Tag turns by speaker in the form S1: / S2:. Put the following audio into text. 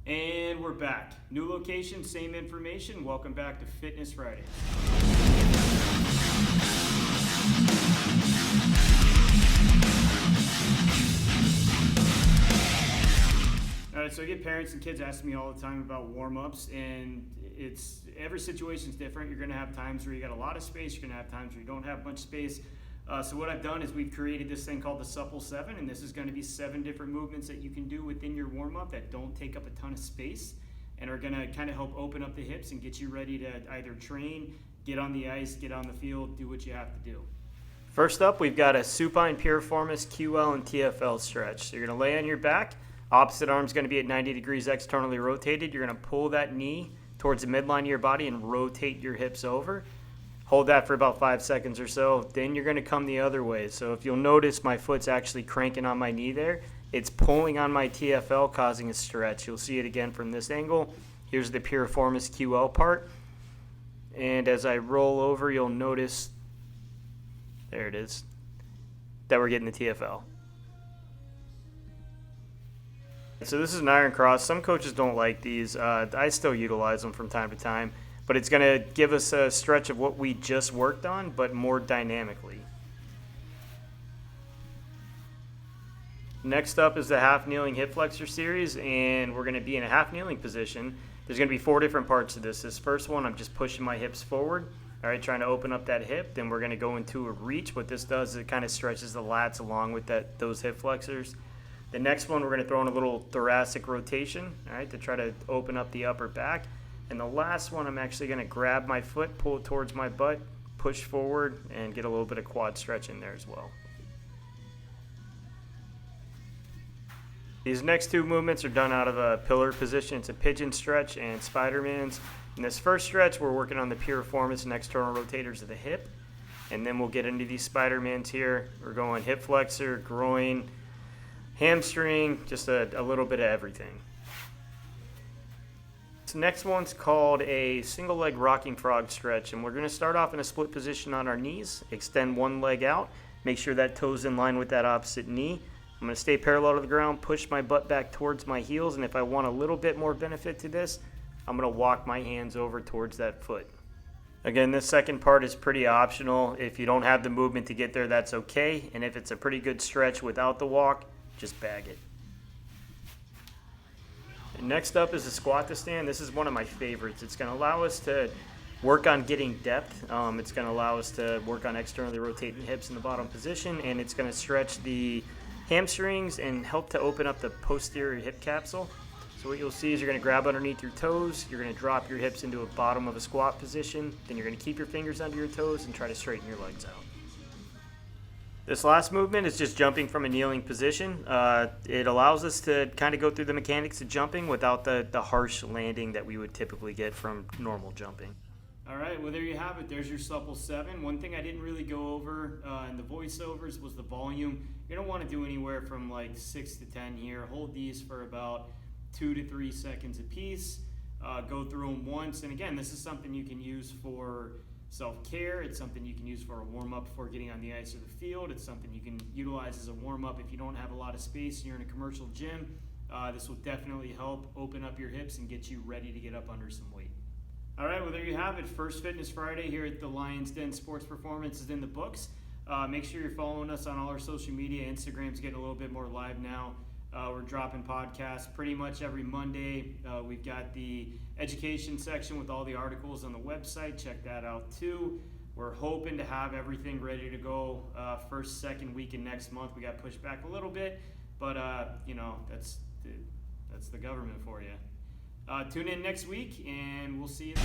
S1: And we're back. New location, same information. Welcome back to Fitness Friday. All right, so I get parents and kids asking me all the time about warm-ups, and every situation's different. You're gonna have times where you got a lot of space, you're gonna have times where you don't have much space. So what I've done is we've created this thing called the Supple Seven, and this is gonna be 7 different movements that you can do within your warm-up that don't take up a ton of space and are gonna kind of help open up the hips and get you ready to either train, get on the ice, get on the field, do what you have to do. First up, we've got a supine piriformis QL and TFL stretch. So you're gonna lay on your back, opposite arm's gonna be at 90 degrees externally rotated. You're gonna pull that knee towards the midline of your body and rotate your hips over. Hold that for about 5 seconds or so. Then you're gonna come the other way. So if you'll notice, my foot's actually cranking on my knee there. It's pulling on my TFL, causing a stretch. You'll see it again from this angle. Here's the Piriformis QL part. And as I roll over, you'll notice, there it is, that we're getting the TFL. So this is an iron cross. Some coaches don't like these. I still utilize them from time to time. But it's going to give us a stretch of what we just worked on, but more dynamically. Next up is the half kneeling hip flexor series, and we're going to be in a half kneeling position. There's going to be 4 different parts to this. This first one, I'm just pushing my hips forward, all right, trying to open up that hip. Then we're going to go into a reach. What this does is it kind of stretches the lats along with those hip flexors. The next one, we're going to throw in a little thoracic rotation, all right, to try to open up the upper back. And the last one, I'm actually going to grab my foot, pull it towards my butt, push forward, and get a little bit of quad stretch in there as well. These next 2 movements are done out of a pillar position. It's a Pigeon stretch and Spidermans. In this first stretch, we're working on the Piriformis and external rotators of the hip. And then we'll get into these Spidermans here. We're going hip flexor, groin, hamstring, just a little bit of everything. This next one's called a single leg rocking frog stretch, and we're going to start off in a split position on our knees, extend one leg out, make sure that toe's in line with that opposite knee. I'm going to stay parallel to the ground, push my butt back towards my heels, and if I want a little bit more benefit to this, I'm going to walk my hands over towards that foot. Again, this second part is pretty optional. If you don't have the movement to get there, that's okay, and if it's a pretty good stretch without the walk, just bag it. Next up is a squat to stand. This is one of my favorites. It's going to allow us to work on getting depth. It's going to allow us to work on externally rotating hips in the bottom position, and it's going to stretch the hamstrings and help to open up the posterior hip capsule. So what you'll see is you're going to grab underneath your toes, you're going to drop your hips into a bottom of a squat position, then you're going to keep your fingers under your toes and try to straighten your legs out. This last movement is just jumping from a kneeling position. It allows us to kind of go through the mechanics of jumping without the harsh landing that we would typically get from normal jumping. All right, well, there you have it. There's your Supple 7. One thing I didn't really go over in the voiceovers was the volume. You're going to want to do anywhere from like 6 to 10 here. Hold these for about 2 to 3 seconds a piece. Go through them once. And again, this is something you can use for self-care. It's something you can use for a warm-up before getting on the ice or the field. It's something you can utilize as a warm-up if you don't have a lot of space and you're in a commercial gym. This will definitely help open up your hips and get you ready to get up under some weight. All right, well, there you have it. First Fitness Friday here at the Lions Den Sports Performance is in the books. Make sure you're following us on all our social media. Instagram's getting a little bit more live now. We're dropping podcasts pretty much every Monday. We've got the education section with all the articles on the website. Check that out too. We're hoping to have everything ready to go first, second week in next month. We got pushed back a little bit, but that's the government for you. Tune in next week, and we'll see you then.